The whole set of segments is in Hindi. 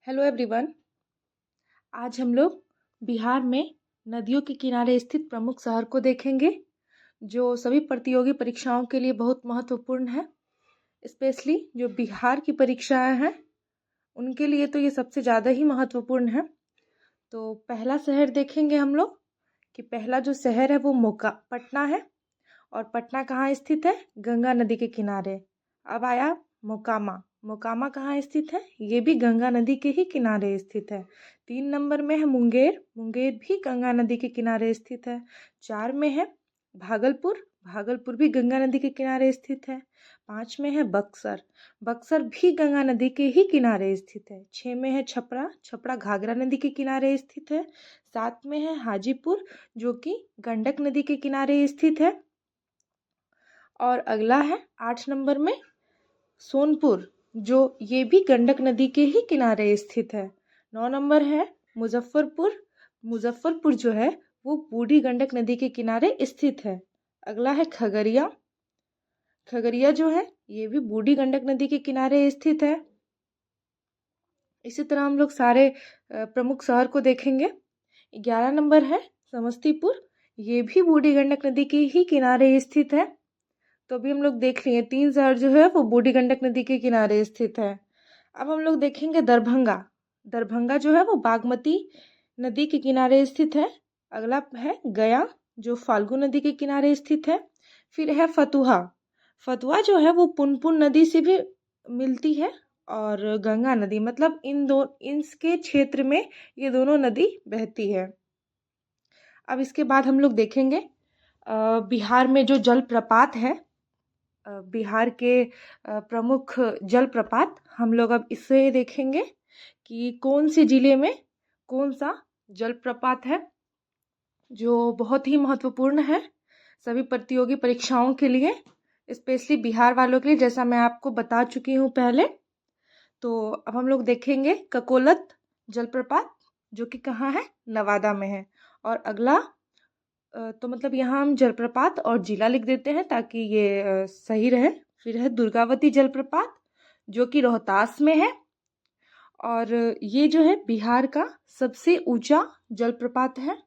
Hello everyone. आज हम लोग बिहार में नदियों के किनारे स्थित प्रमुख शहर को देखेंगे जो सभी प्रतियोगी परीक्षाओं के लिए बहुत महत्वपूर्ण है। स्पेशली जो बिहार की परीक्षाएं हैं उनके लिए तो ये सबसे ज़्यादा ही महत्वपूर्ण है। तो पहला शहर देखेंगे हम लोग कि पहला जो शहर है वो पटना है। और पटना कहाँ स्थित है? गंगा नदी के किनारे। अब आया मोकामा। मोकामा कहाँ स्थित है? ये भी गंगा नदी के ही किनारे स्थित है। 3 नंबर में है मुंगेर। मुंगेर भी गंगा नदी के किनारे स्थित है। 4 में है भागलपुर। भागलपुर भी गंगा नदी के किनारे स्थित है। 5 में है बक्सर। बक्सर भी गंगा नदी के ही किनारे स्थित है। 6 में है छपरा। छपरा घाघरा नदी के किनारे स्थित है। 7 में है हाजीपुर जो कि गंडक नदी के किनारे स्थित है। और अगला है 8 नंबर में सोनपुर जो ये भी गंडक नदी के ही किनारे स्थित है। 9 नंबर है मुजफ्फरपुर। मुजफ्फरपुर जो है वो बूढ़ी गंडक नदी के किनारे स्थित है। अगला है खगड़िया। खगड़िया जो है ये भी बूढ़ी गंडक नदी के किनारे स्थित है। इसी तरह हम लोग सारे प्रमुख शहर को देखेंगे। 11 नंबर है समस्तीपुर। ये भी बूढ़ी गंडक नदी के ही किनारे स्थित है। तो अभी हम लोग देख लिए 3 शहर जो है वो बूढ़ी गंडक नदी के किनारे स्थित है। अब हम लोग देखेंगे दरभंगा। दरभंगा जो है वो बागमती नदी के किनारे स्थित है। अगला है गया जो फाल्गु नदी के किनारे स्थित है। फिर है फतुहा। फतुहा जो है वो पुनपुन नदी से भी मिलती है और गंगा नदी, मतलब इनके क्षेत्र में ये दोनों नदी बहती है। अब इसके बाद हम लोग देखेंगे बिहार में जो जलप्रपात है, बिहार के प्रमुख जलप्रपात हम लोग अब इससे देखेंगे कि कौन से जिले में कौन सा जलप्रपात है जो बहुत ही महत्वपूर्ण है सभी प्रतियोगी परीक्षाओं के लिए, स्पेशली बिहार वालों के लिए, जैसा मैं आपको बता चुकी हूँ पहले। तो अब हम लोग देखेंगे ककोलत जलप्रपात जो कि कहाँ है? नवादा में है। और अगला तो मतलब यहाँ हम जलप्रपात और जिला लिख देते हैं ताकि ये सही रहे। फिर है दुर्गावती जलप्रपात जो कि रोहतास में है। और ये जो है बिहार का सबसे ऊंचा जलप्रपात है।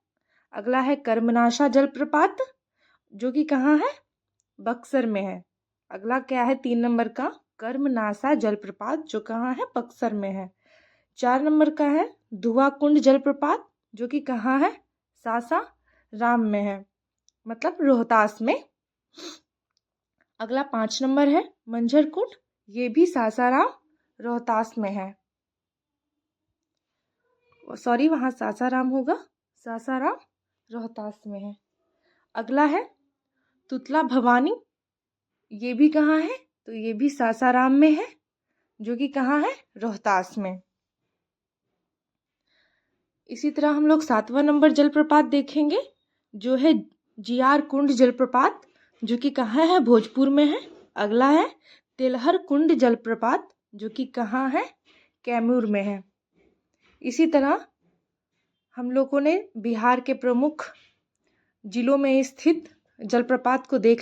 अगला है कर्मनाशा जलप्रपात जो कि कहाँ है? बक्सर में है। अगला क्या है 3 नंबर का? कर्मनाशा जलप्रपात जो कहाँ है? बक्सर में है। 4 नंबर का है धुआकुंड जलप्रपात जो कि कहाँ है? सासाराम में है, मतलब रोहतास में। अगला 5 नंबर है मंझर कुंड। ये भी सासाराम रोहतास में है। सॉरी, वहाँ सासाराम होगा, सासाराम रोहतास में है। अगला है तुतला भवानी। ये भी कहाँ है? तो ये भी सासाराम में है जो कि कहाँ है? रोहतास में। इसी तरह हम लोग 7वां नंबर जलप्रपात देखेंगे जो है जियार कुंड जलप्रपात जो कि कहाँ है? भोजपुर में है। अगला है तेलहर कुंड जलप्रपात जो कि कहाँ है? कैमूर में है। इसी तरह हम लोगों ने बिहार के प्रमुख जिलों में स्थित जलप्रपात को देख लिया।